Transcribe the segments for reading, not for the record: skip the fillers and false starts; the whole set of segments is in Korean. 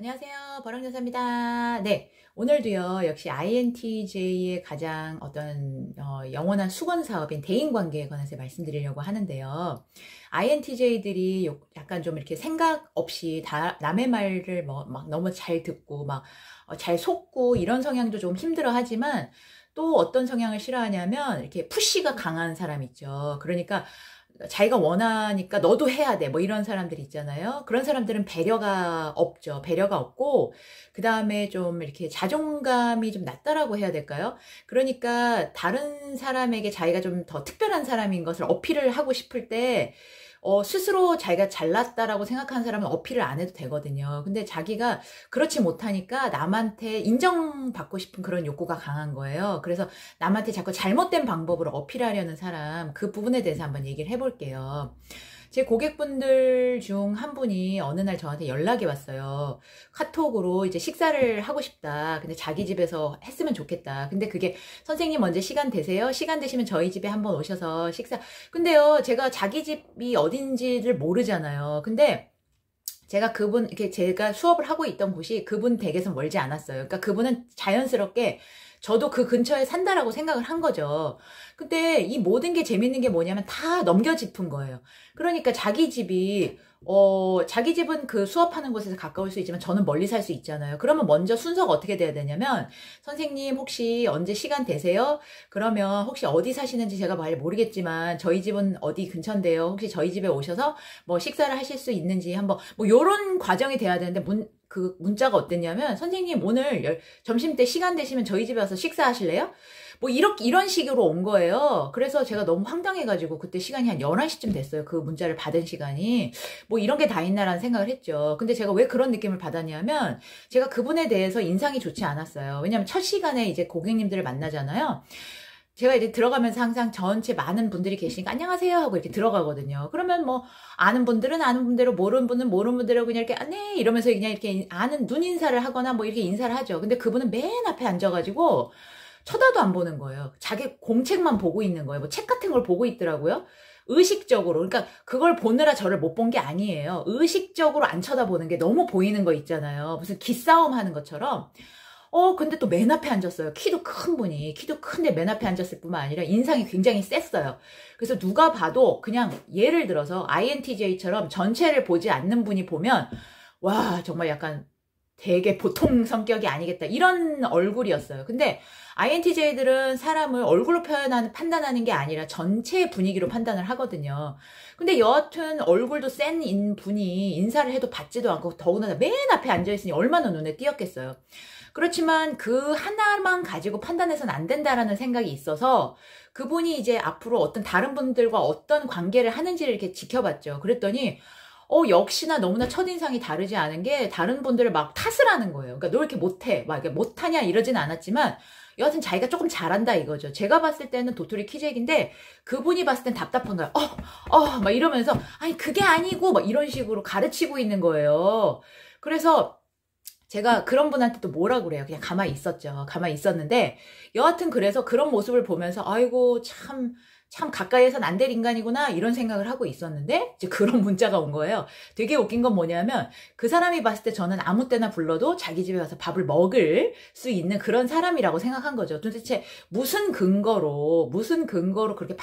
안녕하세요. 버랑여사입니다. 네. 오늘도요, 역시 INTJ의 가장 영원한 수건 사업인 대인관계에 관해서 말씀드리려고 하는데요. INTJ들이 약간 좀 이렇게 생각 없이 남의 말을 막 너무 잘 듣고 잘 속고 이런 성향도 좀 힘들어 하지만 또 어떤 성향을 싫어하냐면 이렇게 푸시가 강한 사람 있죠. 그러니까 자기가 원하니까 너도 해야 돼. 뭐 이런 사람들 있잖아요. 그런 사람들은 배려가 없죠. 배려가 없고, 그 다음에 좀 이렇게 자존감이 좀 낮다라고 해야 될까요? 그러니까 다른 사람에게 자기가 좀 더 특별한 사람인 것을 어필을 하고 싶을 때, 스스로 자기가 잘났다라고 생각하는 사람은 어필을 안 해도 되거든요. 근데 자기가 그렇지 못하니까 남한테 인정받고 싶은 그런 욕구가 강한 거예요. 그래서 남한테 자꾸 잘못된 방법으로 어필하려는 사람, 그 부분에 대해서 한번 얘기를 해볼게요. 제 고객분들 중 한 분이 어느 날 저한테 연락이 왔어요. 카톡으로 이제 식사를 하고 싶다. 근데 자기 집에서 했으면 좋겠다. 근데 그게 선생님 언제 시간 되세요? 시간 되시면 저희 집에 한번 오셔서 식사. 근데요, 제가 자기 집이 어딘지를 모르잖아요. 근데 제가 수업을 하고 있던 곳이 그분 댁에서 멀지 않았어요. 그러니까 그분은 자연스럽게 저도 그 근처에 산다라고 생각을 한 거죠. 근데 이 모든 게 재밌는 게 뭐냐면 다 넘겨짚은 거예요. 그러니까 자기 집은 그 수업하는 곳에서 가까울 수 있지만 저는 멀리 살 수 있잖아요. 그러면 먼저 순서가 어떻게 돼야 되냐면, 선생님 혹시 언제 시간 되세요? 그러면 혹시 어디 사시는지 제가 잘 모르겠지만 저희 집은 어디 근처인데요. 혹시 저희 집에 오셔서 뭐 식사를 하실 수 있는지 한번 뭐 요런 과정이 돼야 되는데 그 문자가 어땠냐면, 선생님 오늘 점심 때 시간 되시면 저희 집에 와서 식사하실래요? 뭐 이런 식으로 온 거예요. 그래서 제가 너무 황당해가지고 그때 시간이 한 11시쯤 됐어요. 그 문자를 받은 시간이. 뭐 이런 게 다 있나라는 생각을 했죠. 근데 제가 왜 그런 느낌을 받았냐면, 제가 그분에 대해서 인상이 좋지 않았어요. 왜냐면 첫 시간에 이제 고객님들을 만나잖아요. 제가 이제 들어가면서 항상 전체 많은 분들이 계시니까 안녕하세요 하고 이렇게 들어가거든요. 그러면 뭐 아는 분들은 아는 분대로, 모르는 분은 모르는 분대로 그냥 이렇게 네 이러면서 그냥 이렇게 아는 눈 인사를 하거나 뭐 이렇게 인사를 하죠. 근데 그분은 맨 앞에 앉아가지고 쳐다도 안 보는 거예요. 자기 공책만 보고 있는 거예요. 뭐 책 같은 걸 보고 있더라고요. 의식적으로. 그러니까 그걸 보느라 저를 못 본 게 아니에요. 의식적으로 안 쳐다보는 게 너무 보이는 거 있잖아요. 무슨 기싸움 하는 것처럼. 근데 또 맨 앞에 앉았어요. 키도 큰 분이. 키도 큰데 맨 앞에 앉았을 뿐만 아니라 인상이 굉장히 셌어요. 그래서 누가 봐도 그냥 예를 들어서 INTJ처럼 전체를 보지 않는 분이 보면, 와, 정말 약간 되게 보통 성격이 아니겠다. 이런 얼굴이었어요. 근데 INTJ들은 사람을 얼굴로 판단하는 게 아니라 전체 분위기로 판단을 하거든요. 근데 여하튼 얼굴도 센 분이 인사를 해도 받지도 않고 더군다나 맨 앞에 앉아있으니 얼마나 눈에 띄었겠어요. 그렇지만 그 하나만 가지고 판단해서는 안 된다라는 생각이 있어서 그분이 이제 앞으로 어떤 다른 분들과 어떤 관계를 하는지를 이렇게 지켜봤죠. 그랬더니 역시나 너무나 첫인상이 다르지 않은 게 다른 분들을 막 탓을 하는 거예요. 그러니까 너 이렇게 못해. 막 이렇게 못하냐 이러진 않았지만 여하튼 자기가 조금 잘한다 이거죠. 제가 봤을 때는 도토리 키재기인데 그분이 봤을 땐 답답한 거예요. 막 이러면서 아니 그게 아니고 막 이런 식으로 가르치고 있는 거예요. 그래서 제가 그런 분한테 또 뭐라 그래요. 그냥 가만히 있었죠. 가만히 있었는데 여하튼 그래서 그런 모습을 보면서 아이고 참 가까이에선 안 될 인간이구나 이런 생각을 하고 있었는데 이제 그런 문자가 온 거예요. 되게 웃긴 건 뭐냐면 그 사람이 봤을 때 저는 아무 때나 불러도 자기 집에 와서 밥을 먹을 수 있는 그런 사람이라고 생각한 거죠. 도대체 무슨 근거로 그렇게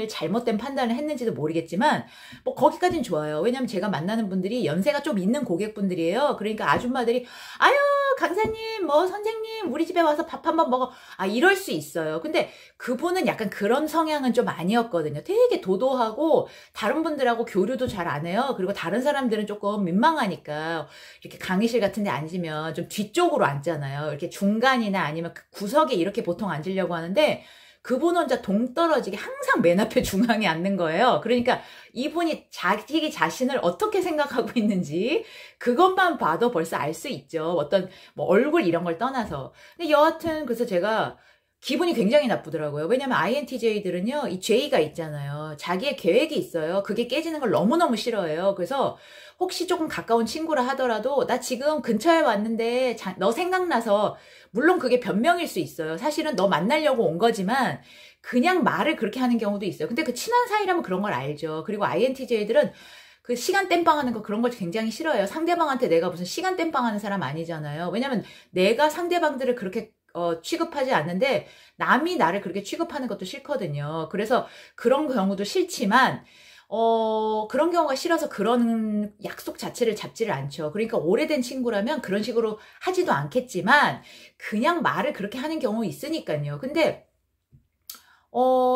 잘못된 판단을 했는지도 모르겠지만 뭐 거기까지는 좋아요. 왜냐면 제가 만나는 분들이 연세가 좀 있는 고객분들이에요. 그러니까 아줌마들이 아유 강사님 뭐 선생님 우리 집에 와서 밥 한번 먹어 이럴 수 있어요. 근데 그분은 약간 그런 성향은 좀 아니었거든요. 되게 도도하고 다른 분들하고 교류도 잘 안 해요. 그리고 다른 사람들은 조금 민망하니까 이렇게 강의실 같은 데 앉으면 좀 뒤쪽으로 앉잖아요. 이렇게 중간이나 아니면 그 구석에 이렇게 보통 앉으려고 하는데 그분 혼자 동떨어지게 항상 맨 앞에 중앙에 앉는 거예요. 그러니까 이분이 자기 자신을 어떻게 생각하고 있는지 그것만 봐도 벌써 알 수 있죠. 어떤 뭐 얼굴 이런 걸 떠나서. 근데 여하튼 그래서 제가 기분이 굉장히 나쁘더라고요. 왜냐면 INTJ들은요, 이 J가 있잖아요. 자기의 계획이 있어요. 그게 깨지는 걸 너무너무 싫어해요. 그래서 혹시 조금 가까운 친구라 하더라도 나 지금 근처에 왔는데 너 생각나서 물론 그게 변명일 수 있어요. 사실은 너 만나려고 온 거지만 그냥 말을 그렇게 하는 경우도 있어요. 근데 그 친한 사이라면 그런 걸 알죠. 그리고 INTJ들은 그 시간 땜빵 하는 거 그런 걸 굉장히 싫어해요. 상대방한테 내가 무슨 시간 땜빵 하는 사람 아니잖아요. 왜냐면 내가 상대방들을 그렇게 취급하지 않는데 남이 나를 그렇게 취급하는 것도 싫거든요. 그래서 그런 경우도 싫지만 그런 경우가 싫어서 그런 약속 자체를 잡지를 않죠. 그러니까 오래된 친구라면 그런 식으로 하지도 않겠지만 그냥 말을 그렇게 하는 경우 있으니까요. 근데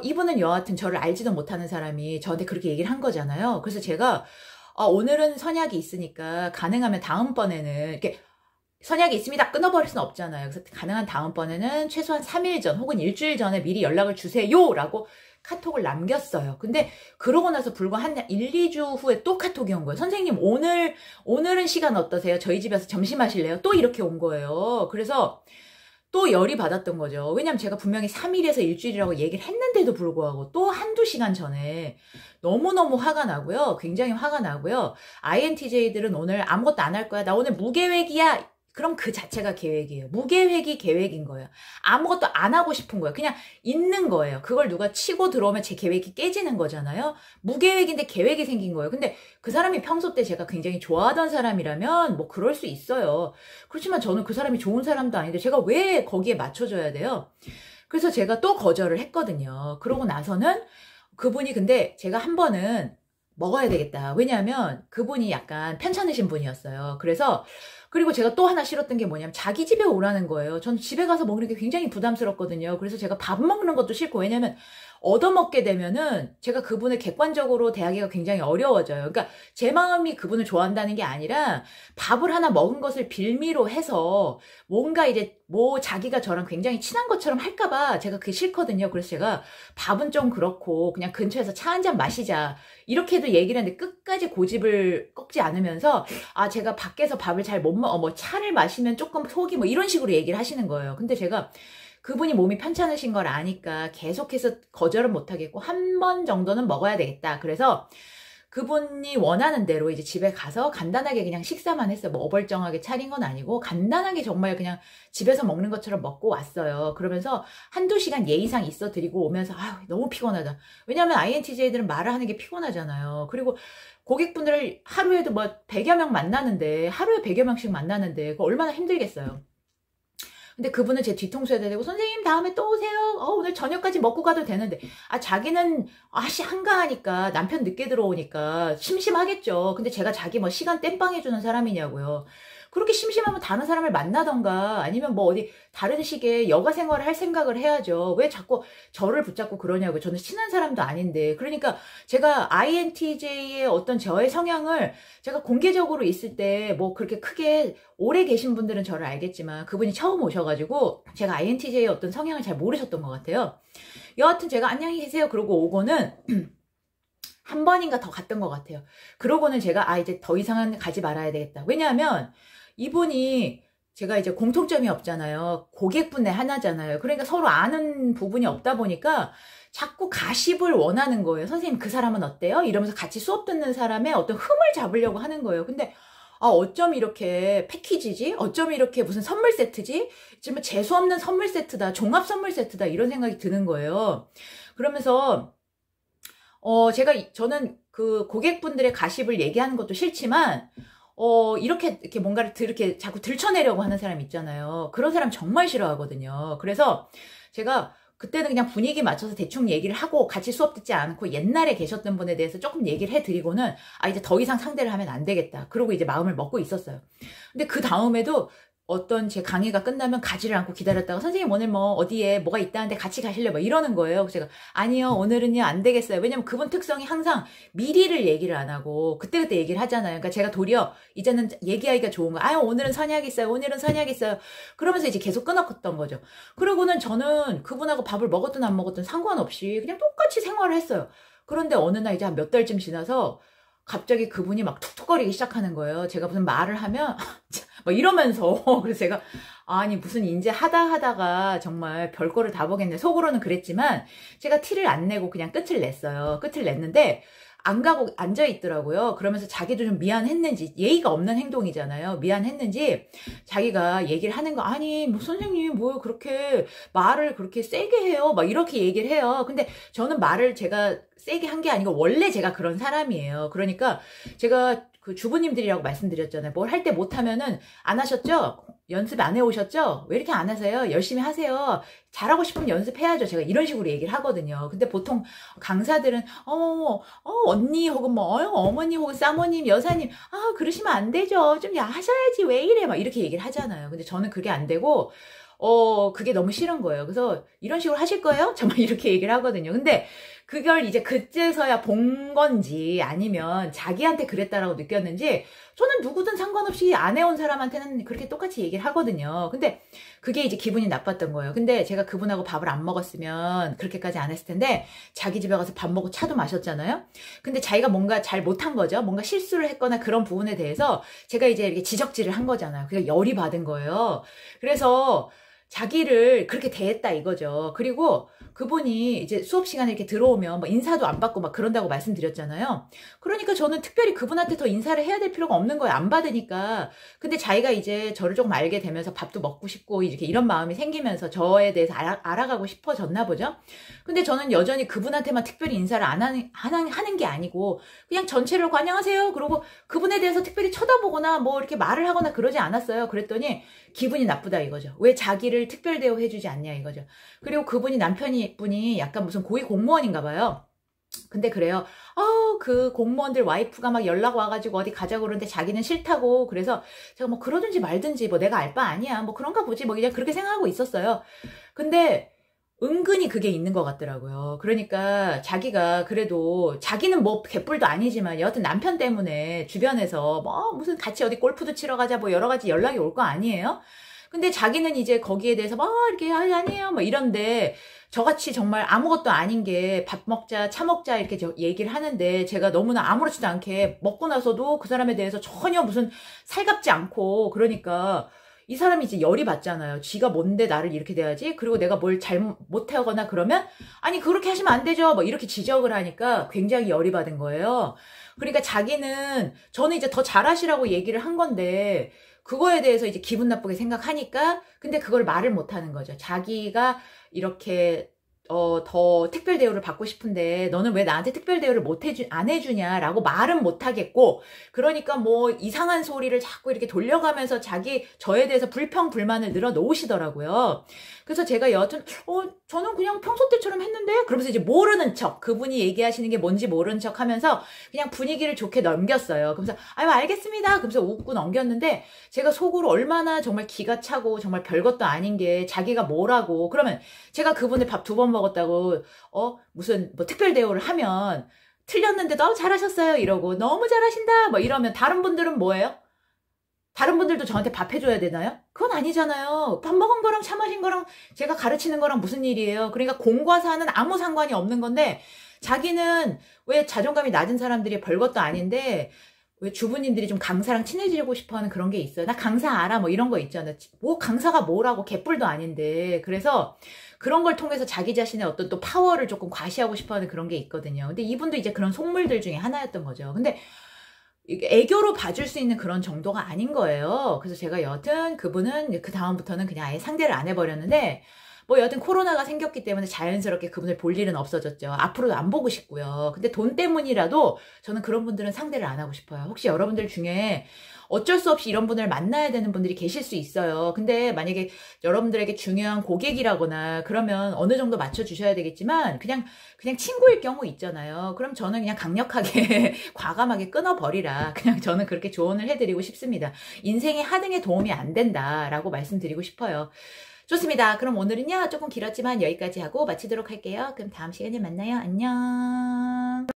이분은 여하튼 저를 알지도 못하는 사람이 저한테 그렇게 얘기를 한 거잖아요. 그래서 제가 오늘은 선약이 있으니까 가능하면 다음번에는 이렇게 선약이 있습니다. 끊어버릴 수는 없잖아요. 그래서 가능한 다음번에는 최소한 3일 전 혹은 일주일 전에 미리 연락을 주세요 라고 카톡을 남겼어요. 근데 그러고 나서 불과 한 1, 2주 후에 또 카톡이 온 거예요. 선생님 오늘은 시간 어떠세요? 저희 집에서 점심 하실래요? 또 이렇게 온 거예요. 그래서 또 열이 받았던 거죠. 왜냐면 제가 분명히 3일에서 일주일이라고 얘기를 했는데도 불구하고 또 한두 시간 전에 너무너무 화가 나고요. 굉장히 화가 나고요. INTJ들은 오늘 아무것도 안 할 거야. 나 오늘 무계획이야. 그럼 그 자체가 계획이에요. 무계획이 계획인 거예요. 아무것도 안 하고 싶은 거예요. 그냥 있는 거예요. 그걸 누가 치고 들어오면 제 계획이 깨지는 거잖아요. 무계획인데 계획이 생긴 거예요. 근데 그 사람이 평소 때 제가 굉장히 좋아하던 사람이라면 뭐 그럴 수 있어요. 그렇지만 저는 그 사람이 좋은 사람도 아닌데 제가 왜 거기에 맞춰줘야 돼요? 그래서 제가 또 거절을 했거든요. 그러고 나서는 그분이 근데 제가 한 번은 먹어야 되겠다. 왜냐하면 그분이 약간 편찮으신 분이었어요. 그리고 제가 또 하나 싫었던 게 뭐냐면 자기 집에 오라는 거예요. 저는 집에 가서 먹는 게 굉장히 부담스럽거든요. 그래서 제가 밥 먹는 것도 싫고 왜냐면 얻어먹게 되면은 제가 그분을 객관적으로 대하기가 굉장히 어려워져요. 그러니까 제 마음이 그분을 좋아한다는 게 아니라 밥을 하나 먹은 것을 빌미로 해서 뭔가 이제 뭐 자기가 저랑 굉장히 친한 것처럼 할까봐 제가 그게 싫거든요. 그래서 제가 밥은 좀 그렇고 그냥 근처에서 차 한 잔 마시자. 이렇게도 얘기를 했는데 끝까지 고집을 꺾지 않으면서 제가 밖에서 밥을 잘 못 먹어. 차를 마시면 조금 속이 이런 식으로 얘기를 하시는 거예요. 근데 제가 그분이 몸이 편찮으신 걸 아니까 계속해서 거절은 못하겠고 한 번 정도는 먹어야 되겠다. 그래서 그분이 원하는 대로 이제 집에 가서 간단하게 그냥 식사만 했어요. 뭐 어벌쩡하게 차린 건 아니고 간단하게 정말 그냥 집에서 먹는 것처럼 먹고 왔어요. 그러면서 한두 시간 예의상 있어 드리고 오면서 너무 피곤하다. 왜냐하면 INTJ들은 말을 하는 게 피곤하잖아요. 그리고 고객분들을 하루에도 100여 명 만나는데 하루에 100여 명씩 만나는데 그거 얼마나 힘들겠어요. 근데 그분은 제 뒤통수에 대고 선생님 다음에 또 오세요. 오늘 저녁까지 먹고 가도 되는데 자기는 한가하니까 남편 늦게 들어오니까 심심하겠죠. 근데 제가 자기 시간 땜빵 해주는 사람이냐고요. 그렇게 심심하면 다른 사람을 만나던가 아니면 어디 다른 식의 여가 생활을 할 생각을 해야죠. 왜 자꾸 저를 붙잡고 그러냐고요. 저는 친한 사람도 아닌데. 그러니까 제가 INTJ의 어떤 저의 성향을 제가 공개적으로 있을 때 그렇게 크게 오래 계신 분들은 저를 알겠지만 그분이 처음 오셔가지고 제가 INTJ의 어떤 성향을 잘 모르셨던 것 같아요. 여하튼 제가 안녕히 계세요 그러고 오고는 한 번인가 더 갔던 것 같아요. 그러고는 제가 이제 더 이상은 가지 말아야 되겠다. 왜냐하면 이분이 제가 이제 공통점이 없잖아요. 고객분의 하나잖아요. 그러니까 서로 아는 부분이 없다 보니까 자꾸 가십을 원하는 거예요. 선생님 그 사람은 어때요? 이러면서 같이 수업 듣는 사람의 어떤 흠을 잡으려고 하는 거예요. 근데 어쩜 이렇게 패키지지? 어쩜 이렇게 무슨 선물 세트지? 정말 재수없는 선물 세트다. 종합 선물 세트다. 이런 생각이 드는 거예요. 그러면서 저는 그 고객분들의 가십을 얘기하는 것도 싫지만 이렇게 뭔가를 이렇게 자꾸 들춰내려고 하는 사람 있잖아요. 그런 사람 정말 싫어하거든요. 그래서 제가 그때는 그냥 분위기 맞춰서 대충 얘기를 하고 같이 수업 듣지 않고 옛날에 계셨던 분에 대해서 조금 얘기를 해드리고는 이제 더 이상 상대를 하면 안 되겠다. 그러고 이제 마음을 먹고 있었어요. 근데 그 다음에도 어떤 제 강의가 끝나면 가지를 않고 기다렸다가 선생님 오늘 어디에 뭐가 있다는데 같이 가실래요? 이러는 거예요. 그래서 제가 아니요 오늘은요 안 되겠어요. 왜냐면 그분 특성이 항상 미리를 얘기를 안 하고 그때그때 얘기를 하잖아요. 그러니까 제가 도리어 이제는 얘기하기가 좋은 거예요. 오늘은 선약 있어요. 오늘은 선약 있어요. 그러면서 이제 계속 끊었던 거죠. 그러고는 저는 그분하고 밥을 먹었든 안 먹었든 상관없이 그냥 똑같이 생활을 했어요. 그런데 어느 날 이제 한 몇 달쯤 지나서 갑자기 그분이 툭툭거리기 시작하는 거예요. 제가 무슨 말을 하면 이러면서 그래서 제가 무슨 이제 하다가 정말 별거를 다 보겠네. 속으로는 그랬지만 제가 티를 안 내고 그냥 끝을 냈어요. 끝을 냈는데 안 가고 앉아 있더라고요. 그러면서 자기도 좀 미안했는지, 예의가 없는 행동이잖아요. 미안했는지 자기가 얘기를 하는 거, 아니 뭐 선생님 뭐 그렇게 말을 그렇게 세게 해요, 막 이렇게 얘기를 해요. 근데 저는 말을 제가 세게 한 게 아니고 원래 제가 그런 사람이에요. 그러니까 제가 그 주부님들이라고 말씀드렸잖아요. 뭘 할 때 못하면은 안 하셨죠? 연습 안 해오셨죠? 왜 이렇게 안 하세요? 열심히 하세요. 잘하고 싶으면 연습해야죠. 제가 이런 식으로 얘기를 하거든요. 근데 보통 강사들은 언니 혹은 뭐 어머니 혹은 사모님, 여사님, 그러시면 안 되죠. 좀 하셔야지 왜 이래, 막 이렇게 얘기를 하잖아요. 근데 저는 그게 안 되고 그게 너무 싫은 거예요. 그래서 이런 식으로 하실 거예요? 정말 이렇게 얘기를 하거든요. 근데 그걸 이제 그제서야 본 건지 아니면 자기한테 그랬다라고 느꼈는지 저는 누구든 상관없이 안 해온 사람한테는 그렇게 똑같이 얘기를 하거든요. 근데 그게 이제 기분이 나빴던 거예요. 근데 제가 그분하고 밥을 안 먹었으면 그렇게까지 안 했을 텐데 자기 집에 가서 밥 먹고 차도 마셨잖아요. 근데 자기가 뭔가 잘 못한 거죠. 뭔가 실수를 했거나 그런 부분에 대해서 제가 이제 이렇게 지적질을 한 거잖아요. 그래서 열이 받은 거예요. 그래서 자기를 그렇게 대했다 이거죠. 그리고 그분이 이제 수업 시간에 이렇게 들어오면 뭐 인사도 안 받고 막 그런다고 말씀드렸잖아요. 그러니까 저는 특별히 그분한테 더 인사를 해야 될 필요가 없는 거예요. 안 받으니까. 근데 자기가 이제 저를 조금 알게 되면서 밥도 먹고 싶고 이렇게 이런 마음이 생기면서 저에 대해서 알아가고 싶어졌나 보죠. 근데 저는 여전히 그분한테만 특별히 인사를 안 하는 게 아니고 그냥 전체를 안녕하세요. 그러고 그분에 대해서 특별히 쳐다보거나 뭐 이렇게 말을 하거나 그러지 않았어요. 그랬더니 기분이 나쁘다 이거죠. 왜 자기를 특별 대우해주지 않냐 이거죠. 그리고 그분이 남편분이 약간 무슨 고위 공무원인가 봐요. 근데 그래요. 그 공무원들 와이프가 막 연락 와가지고 어디 가자고 그러는데 자기는 싫다고. 그래서 제가 뭐 그러든지 말든지 뭐 내가 알 바 아니야. 뭐 그런가 보지. 뭐 그냥 그렇게 생각하고 있었어요. 근데 은근히 그게 있는 것 같더라고요. 그러니까 자기가 그래도 자기는 뭐 개뿔도 아니지만 여하튼 남편 때문에 주변에서 뭐 무슨 같이 어디 골프도 치러 가자 뭐 여러 가지 연락이 올 거 아니에요? 근데 자기는 이제 거기에 대해서 막 이렇게 아니에요 뭐 이런데 저같이 정말 아무것도 아닌 게 밥 먹자 차 먹자 이렇게 얘기를 하는데 제가 너무나 아무렇지도 않게 먹고 나서도 그 사람에 대해서 전혀 무슨 살갑지 않고 그러니까 이 사람이 이제 열이 받잖아요. 쥐가 뭔데 나를 이렇게 대하지? 그리고 내가 뭘 잘못 못하거나 그러면 아니 그렇게 하시면 안 되죠. 뭐 이렇게 지적을 하니까 굉장히 열이 받은 거예요. 그러니까 저는 이제 더 잘하시라고 얘기를 한 건데 그거에 대해서 이제 기분 나쁘게 생각하니까 근데 그걸 말을 못 하는 거죠. 자기가 이렇게 더 특별 대우를 받고 싶은데 너는 왜 나한테 특별 대우를 안 해주냐라고 말은 못 하겠고 그러니까 뭐 이상한 소리를 자꾸 이렇게 돌려가면서 저에 대해서 불평불만을 늘어놓으시더라고요. 그래서 제가 여하튼 저는 그냥 평소 때처럼 했는데 그러면서 이제 모르는 척 그분이 얘기하시는 게 뭔지 모르는 척 하면서 그냥 분위기를 좋게 넘겼어요. 그러면서 아유 알겠습니다. 그러면서 웃고 넘겼는데 제가 속으로 얼마나 정말 기가 차고 정말 별것도 아닌 게 자기가 뭐라고 그러면 제가 그분을 밥 2번 먹었다고 무슨 뭐 특별 대우를 하면 틀렸는데도 잘하셨어요 이러고 너무 잘하신다 뭐 이러면 다른 분들은 뭐예요? 다른 분들도 저한테 밥 해줘야 되나요? 그건 아니잖아요. 밥 먹은 거랑 차 마신 거랑 제가 가르치는 거랑 무슨 일이에요? 그러니까 공과 사는 아무 상관이 없는 건데 자기는 왜 자존감이 낮은 사람들이 별것도 아닌데 왜 주부님들이 좀 강사랑 친해지고 싶어하는 그런 게 있어요. 나 강사 알아 뭐 이런 거 있잖아요. 뭐 강사가 뭐라고 개뿔도 아닌데 그래서 그런 걸 통해서 자기 자신의 어떤 또 파워를 조금 과시하고 싶어하는 그런 게 있거든요. 근데 이분도 이제 그런 속물들 중에 하나였던 거죠. 근데 애교로 봐줄 수 있는 그런 정도가 아닌 거예요. 그래서 제가 여튼 그분은 그 다음부터는 그냥 아예 상대를 안 해버렸는데 뭐 여튼 코로나가 생겼기 때문에 자연스럽게 그분을 볼 일은 없어졌죠. 앞으로도 안 보고 싶고요. 근데 돈 때문이라도 저는 그런 분들은 상대를 안 하고 싶어요. 혹시 여러분들 중에 어쩔 수 없이 이런 분을 만나야 되는 분들이 계실 수 있어요. 근데 만약에 여러분들에게 중요한 고객이라거나 그러면 어느 정도 맞춰주셔야 되겠지만 그냥 친구일 경우 있잖아요. 그럼 저는 그냥 강력하게 과감하게 끊어버리라. 그냥 저는 그렇게 조언을 해드리고 싶습니다. 인생의 하등에 도움이 안 된다라고 말씀드리고 싶어요. 좋습니다. 그럼 오늘은요 조금 길었지만 여기까지 하고 마치도록 할게요. 그럼 다음 시간에 만나요. 안녕.